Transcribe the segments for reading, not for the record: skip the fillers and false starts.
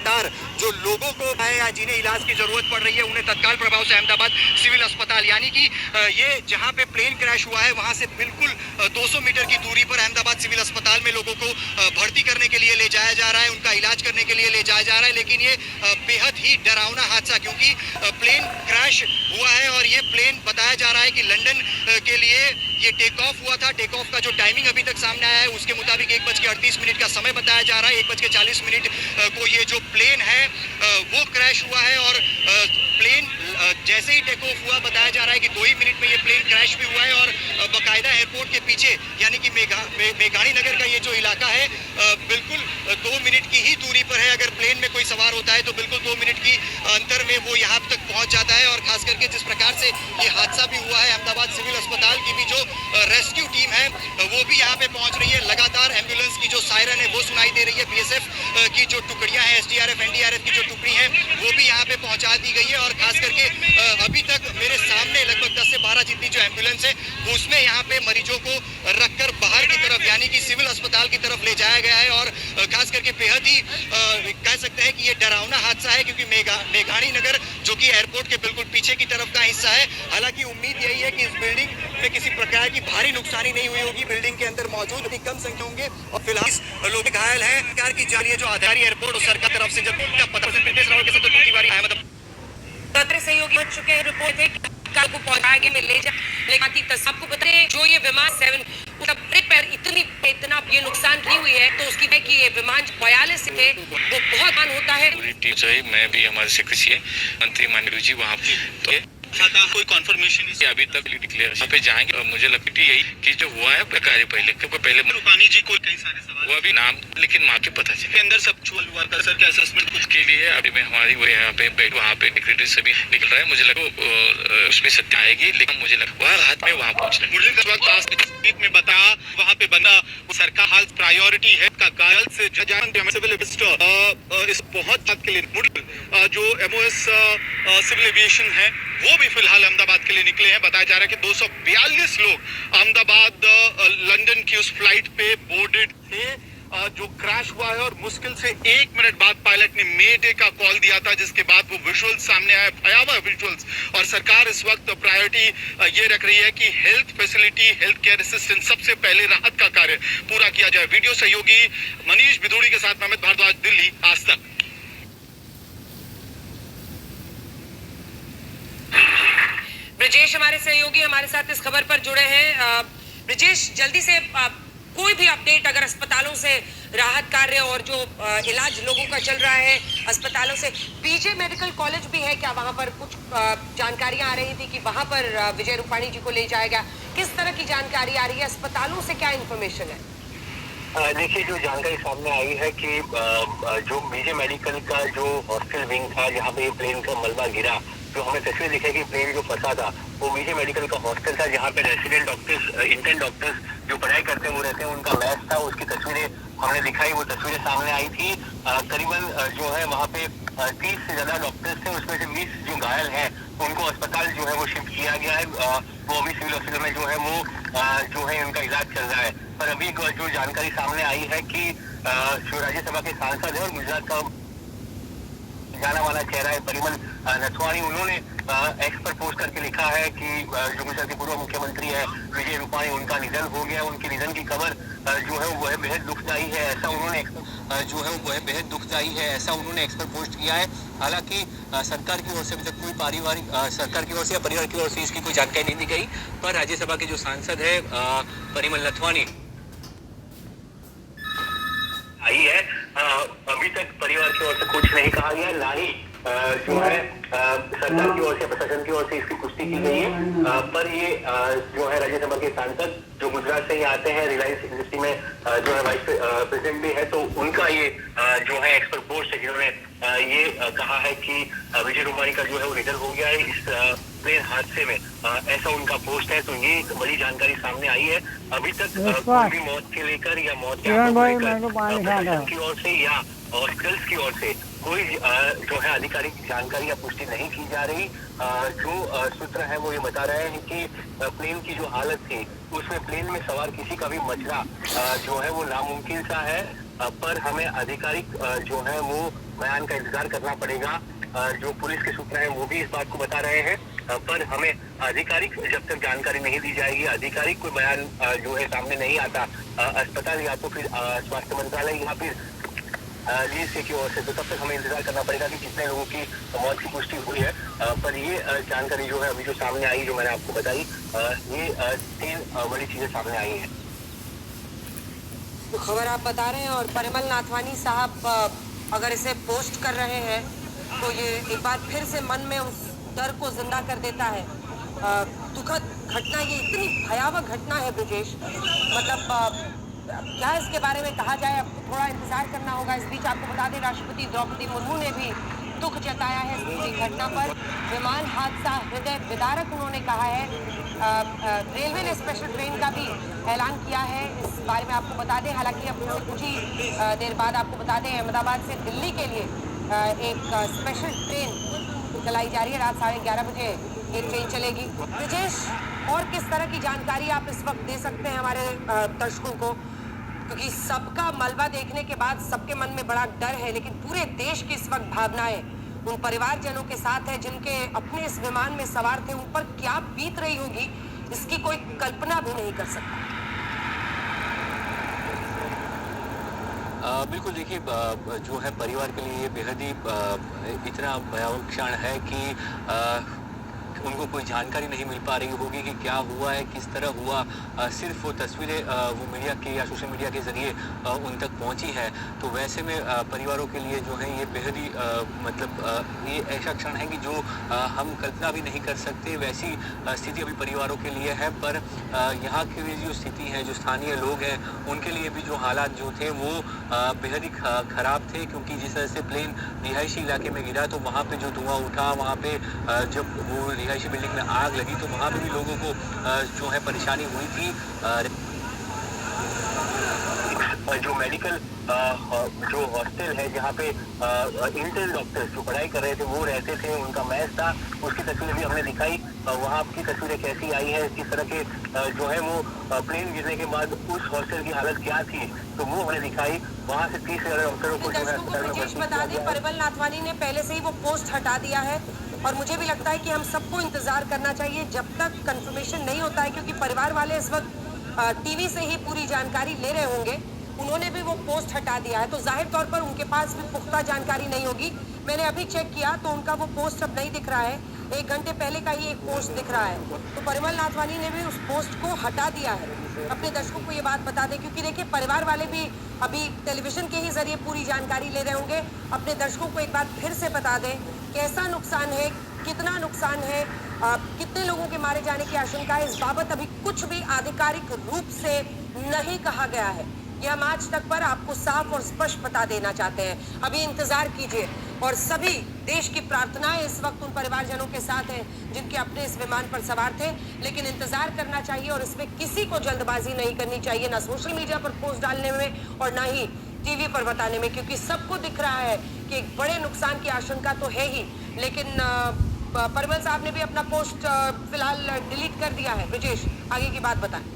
लगातार जो लोगों को है या जिन्हें इलाज की जरूरत पड़ रही है उन्हें तत्काल प्रभाव से अहमदाबाद सिविल अस्पताल, यानी कि ये जहां पे प्लेन क्रैश हुआ है वहां से बिल्कुल 200 मीटर की दूरी पर अहमदाबाद सिविल अस्पताल में लोगों को भर्ती करने के लिए ले जाया जा रहा है, उनका इलाज करने के लिए ले जाया जा रहा है। लेकिन ये बेहद ही डरावना हादसा, क्योंकि प्लेन क्रैश हुआ है और ये प्लेन बताया जा रहा है कि लंदन के लिए ये टेक ऑफ हुआ था। टेक ऑफ का जो टाइमिंग अभी तक सामने आया है उसके मुताबिक 1:38 का समय बताया जा रहा है। 1:40 को ये जो प्लेन है वो क्रैश हुआ है और प्लेन जैसे ही टेक ऑफ हुआ बताया जा रहा है कि 2 ही मिनट में ये प्लेन क्रैश भी हुआ है और बाकायदा एयरपोर्ट के पीछे यानी कि मेघानी नगर का ये जो इलाका है बिल्कुल 2 मिनट की ही दूरी पर है। अगर प्लेन में कोई सवार होता है तो बिल्कुल 2 मिनट की अंतर में वो यहाँ तक पहुँच जाता है। और खास करके जिस प्रकार से ये हादसा भी हुआ है, अहमदाबाद सिविल अस्पताल की भी जो रेस्क्यू टीम है वो भी यहाँ पे पहुँच रही है। लगातार एम्बुलेंस की जो सायरन है वो सुनाई दे रही है। बीएसएफ की जो टुकड़ियाँ हैं, एसडीआरएफ एनडीआरएफ की जो टुकड़ी है वो भी यहाँ पे पहुँचा दी गई है। और खास करके अभी तक मेरे सामने लगभग 10 से 12 जितनी जो एम्बुलेंस है उसमें यहाँ पे मरीजों को रखकर बाहर की तरफ यानी कि सिविल अस्पताल की तरफ ले जाया गया है। और खास करके बेहद ही कह सकते हैं कि ये डरावना हादसा है, क्योंकि मेघानी नगर जो कि एयरपोर्ट के बिल्कुल पीछे की तरफ का हिस्सा है। हालांकि उम्मीद यही है कि इस बिल्डिंग में किसी प्रकार की भारी नुकसानी नहीं हुई होगी। बिल्डिंग के अंदर मौजूद भी कम संख्या होंगे और फिलहाल लोग घायल हैं। सरकार की जा रही है जो आधारी एयरपोर्ट और सरकार तरफ से जब पता सहयोगी हो चुके हैं। रिपोर्ट है कल को पहुंचाया गया में ले जा सबको बताए जो ये विमान 7 पर इतना ये नुकसान की हुई है तो उसकी है कि ये विमान 42 थे वो बहुत मान होता है। पूरी टीम चाहिए, मैं भी हमारे सेक्रेटरी मंत्री माननीय जी वहाँ तो कोई कॉन्फर्मेशन नहीं अभी तक डिक्लेयर यहाँ पे जाएंगे। और मुझे लगता है यही कि जो हुआ है प्रकार पहले क्योंकि पहले रूपानी जी को कई सारे सवाल वो अभी नाम लेकिन माँ के पता चले अंदर सब छुआ हुआ था सर के असेसमेंट कुछ के लिए अभी मैं हमारी वो यहाँ पे वहाँ पे डिक्रेटरी से भी निकल रहा है। मुझे लगा उसमें सत्य आएगी, लेकिन मुझे लगा वह रात में वहाँ पहुँच रहे मुझे वक्त में बता वहाँ पे बना सरकार हाल प्रायोरिटी है का गायल से सिविल इस बहुत बात के लिए जो एमओएस सिविल एविएशन है वो भी फिलहाल अहमदाबाद के लिए निकले हैं। बताया जा रहा है कि 242 लोग अहमदाबाद लंदन की उस फ्लाइट पे बोर्डेड थे जो क्रैश हुआ है। और मुश्किल से 1 मिनट बाद पायलट ने मे डे का कॉल दिया था, जिसके बाद वो विजुअल्स सामने आए, भयावह विजुअल्स। और सरकार इस वक्त प्रायोरिटी ये रख रही है कि health facility, health care assistance सबसे पहले राहत का कार्य पूरा किया जाए। वीडियो सहयोगी मनीष बिधूड़ी के साथ मोहम्मद भारद्वाज, दिल्ली, आज तक। ब्रजेश हमारे सहयोगी हमारे साथ इस खबर पर जुड़े हैं। ब्रजेश, जल्दी से कोई भी अपडेट अगर अस्पतालों से राहत कार्य और जो इलाज लोगों का चल रहा है अस्पतालों से। पीजे मेडिकल कॉलेज भी है क्या? वहां पर कुछ जानकारियां आ रही थी कि वहां पर विजय रूपाणी जी को ले जाएगा। किस तरह की जानकारी आ रही है? अस्पतालों से क्या इन्फॉर्मेशन है? देखिए, जो जानकारी सामने आई है कि जो बीजे मेडिकल का जो हॉस्टल विंग था जहाँ पे प्लेन का मलबा गिरा, जो हमें तस्वीर दिखे कि प्लेन जो फंसा था वो बीजे मेडिकल का हॉस्टल था जहाँ पे रेसिडेंट डॉक्टर्स, इंटर्न डॉक्टर्स जो पढ़ाई करते हैं वो रहते हैं, उनका मैच था। उसकी तस्वीरें हमने दिखाई, वो तस्वीरें सामने आई थी। करीबन जो है वहाँ पे 30 से ज्यादा डॉक्टर्स थे, उसमें से 20 जो घायल हैं उनको अस्पताल जो है वो शिफ्ट किया गया है। वो अभी सिविल हॉस्पिटल में जो है वो जो है उनका इलाज चल रहा है। पर अभी जो जानकारी सामने आई है कि जो राज्यसभा के सांसद है और गुजरात का जाना माना चेहरा है परिमल नथवानी, उन्होंने एक्स पर पोस्ट करके लिखा है कि जो गुजरात के पूर्व मुख्यमंत्री है विजय रूपाणी, उनका निधन हो गया। उनके निधन की खबर जो है वो है बेहद दुखदायी है, ऐसा उन्होंने जो है वो है बेहद दुखदायी है ऐसा उन्होंने एक्स पर पोस्ट किया है। हालांकि सरकार की ओर से अभी तक कोई पारिवारिक सरकार की ओर से या परिवार की ओर से इसकी कोई जानकारी नहीं दी गई। पर राज्यसभा के जो सांसद है परिमल नथवानी आई है, अभी तक परिवार की ओर से कुछ नहीं कहा गया, ना ही जो है सरकार की ओर से, प्रशासन की ओर से इसकी पुष्टि की गई है। पर ये जो है राज्यसभा के सांसद जो गुजरात से ही आते हैं, रिलायंस इंडस्ट्री में जो है वाइस प्रेसिडेंट भी है, तो उनका ये जो है एक्सपर्ट पोस्ट है जिन्होंने ये कहा है कि विजय रूपाणी का जो है वो निधन हो गया है इस प्लेन हादसे में, ऐसा उनका पोस्ट है। तो ये एक बड़ी जानकारी सामने आई है। अभी तक कोई भी मौत के लेकर या मौत के प्रशासन की ओर से या हॉस्पिटल्स की ओर से कोई जो है आधिकारिक जानकारी या पुष्टि नहीं की जा रही। जो सूत्र है वो ये बता रहे हैं कि प्लेन की जो हालत थी उसमें प्लेन में सवार किसी का भी बचना जो है वो नामुमकिन सा है। पर हमें आधिकारिक जो है वो बयान का इंतजार करना पड़ेगा। जो पुलिस के सूत्र हैं वो भी इस बात को बता रहे हैं, पर हमें आधिकारिक जब तक जानकारी नहीं दी जाएगी, आधिकारिक कोई बयान जो है सामने नहीं आता अस्पताल या तो फिर स्वास्थ्य मंत्रालय या फिर डीएसए की ओर से, तो तब तक हमें इंतजार करना पड़ेगा कि कितने लोगों की मौत की पुष्टि हुई है। पर ये जानकारी जो है अभी जो सामने आई, जो मैंने आपको बताई, ये 3 बड़ी चीजें सामने आई हैं। तो खबर आप बता रहे हैं और परिमल नाथवानी साहब अगर इसे पोस्ट कर रहे हैं तो ये एक बार फिर से मन में उस डर को जिंदा कर देता है। दुखद घटना, ये इतनी भयावह घटना है ब्रिजेश, मतलब क्या इसके बारे में कहा जाए, अब थोड़ा इंतजार करना होगा। इस बीच आपको बता दें राष्ट्रपति द्रौपदी मुर्मू ने भी दुख जताया है इस पूरी घटना पर। विमान हादसा हृदय विदारक उन्होंने कहा है। रेलवे ने स्पेशल ट्रेन का भी ऐलान किया है, इस बारे में आपको बता दें। हालांकि अब कुछ ही देर बाद आपको बता दें अहमदाबाद से दिल्ली के लिए एक स्पेशल ट्रेन चलाई जा रही है। रात 11:30 बजे ये ट्रेन चलेगी। ब्रिजेश, और किस तरह की जानकारी आप इस वक्त दे सकते हैं हमारे दर्शकों को, क्योंकि सबका मलबा देखने के बाद सबके मन में बड़ा डर है, लेकिन पूरे देश की इस वक्त भावनाएं उन परिवारजनों के साथ है जिनके अपने इस विमान में सवार थे। उन पर क्या बीत रही होगी इसकी कोई कल्पना भी नहीं कर सकता। बिल्कुल, देखिए जो है परिवार के लिए बेहद ही इतना भयावह क्षण है कि उनको कोई जानकारी नहीं मिल पा रही होगी कि क्या हुआ है, किस तरह हुआ। सिर्फ वो तस्वीरें वो मीडिया के या सोशल मीडिया के ज़रिए उन तक पहुंची है। तो वैसे में परिवारों के लिए जो है ये बेहद ही मतलब ये ऐसा क्षण है कि जो हम कल्पना भी नहीं कर सकते। वैसी स्थिति अभी परिवारों के लिए है। पर यहाँ की जो स्थिति है, जो स्थानीय लोग हैं, उनके लिए भी जो हालात जो थे वो बेहद ही ख़राब थे, क्योंकि जिस तरह से प्लेन रिहायशी इलाके में गिरा तो वहाँ पे जो धुआं उठा, वहाँ पे जब वो रिहायशी बिल्डिंग में आग लगी तो वहाँ पे भी लोगों को जो है परेशानी हुई थी। जो मेडिकल जो हॉस्टल है जहाँ पे इंटर्न डॉक्टर्स जो पढ़ाई कर रहे थे वो रहते थे, उनका मैच था, उसकी तस्वीरें भी हमने दिखाई। वहाँ की तस्वीरें कैसी आई है, किस तरह के जो है वो प्लेन गिरने के बाद उस हॉस्टल की हालत क्या थी, तो वो हमने दिखाई। वहाँ से 30 से ज़्यादा डॉक्टरों को जो है अस्पताल में भर्ती बता दें परिमल नाथवानी ने पहले से ही वो पोस्ट हटा दिया है और मुझे भी लगता है कि हम सबको इंतजार करना चाहिए जब तक कंफर्मेशन नहीं होता है, क्योंकि परिवार वाले इस वक्त टीवी से ही पूरी जानकारी ले रहे होंगे। उन्होंने भी वो पोस्ट हटा दिया है तो जाहिर तौर पर उनके पास भी पुख्ता जानकारी नहीं होगी। मैंने अभी चेक किया तो उनका वो पोस्ट अब नहीं दिख रहा है, 1 घंटे पहले का ही एक पोस्ट दिख रहा है। तो परिमल नाथवानी ने भी उस पोस्ट को हटा दिया है। अपने दर्शकों को ये बात बता दें, क्योंकि देखिए परिवार वाले भी अभी टेलीविजन के ही जरिए पूरी जानकारी ले रहे होंगे। अपने दर्शकों को एक बार फिर से बता दें कैसा नुकसान है, कितना नुकसान है, कितने लोगों के मारे जाने की आशंका है, इस बाबत अभी कुछ भी आधिकारिक रूप से नहीं कहा गया है। ये हम आज तक पर आपको साफ और स्पष्ट बता देना चाहते हैं। अभी इंतजार कीजिए और सभी देश की प्रार्थनाएं इस वक्त उन परिवारजनों के साथ हैं जिनके अपने इस विमान पर सवार थे, लेकिन इंतजार करना चाहिए और इसमें किसी को जल्दबाजी नहीं करनी चाहिए, ना सोशल मीडिया पर पोस्ट डालने में और ना ही टीवी पर बताने में, क्योंकि सबको दिख रहा है कि एक बड़े नुकसान की आशंका तो है ही। लेकिन परिमल साहब ने भी अपना पोस्ट फिलहाल डिलीट कर दिया है। ब्रिजेश, आगे की बात बताएं।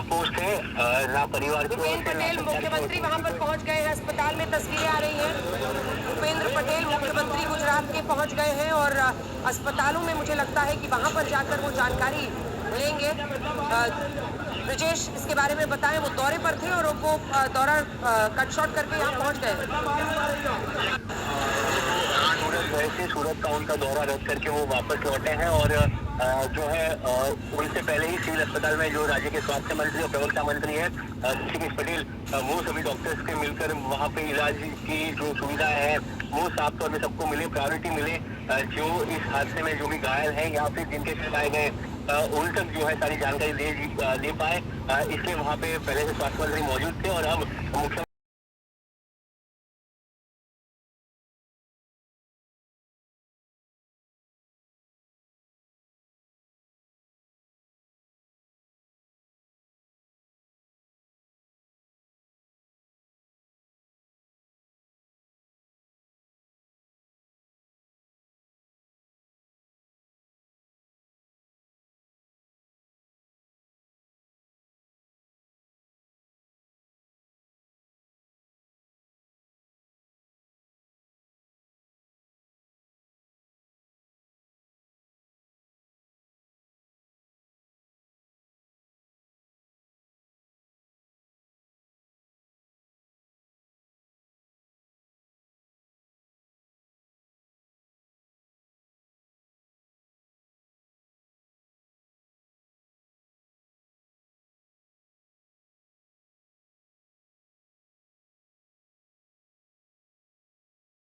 पोस्ट है ना परिवार को। भूपेंद्र पटेल मुख्यमंत्री वहां पर पहुंच गए हैं, अस्पताल में तस्वीरें आ रही हैं। भूपेंद्र पटेल मुख्यमंत्री गुजरात के पहुंच गए हैं और अस्पतालों में मुझे लगता है कि वहां पर जाकर वो जानकारी लेंगे। ब्रिजेश, इसके बारे में बताएं, वो दौरे पर थे और वो दौरा कट शॉर्ट करके यहाँ पहुंच गए। वैसे सूरत का उनका दौरा रद्द करके वो वापस लौटे हैं और जो है उनसे पहले ही सिविल अस्पताल में जो राज्य के स्वास्थ्य मंत्री और प्रवक्ता मंत्री है ऋषिकेश पटेल, वो सभी डॉक्टर्स के मिलकर वहाँ पे इलाज की जो सुविधा है वो साफ तौर पे सबको मिले, प्रायोरिटी मिले। जो इस हादसे में जो भी घायल है या फिर जिनके सिर गए उन तक जो है सारी जानकारी दे पाए, इसलिए वहाँ पे पहले से स्वास्थ्य मंत्री मौजूद थे और अब मुख्यमंत्री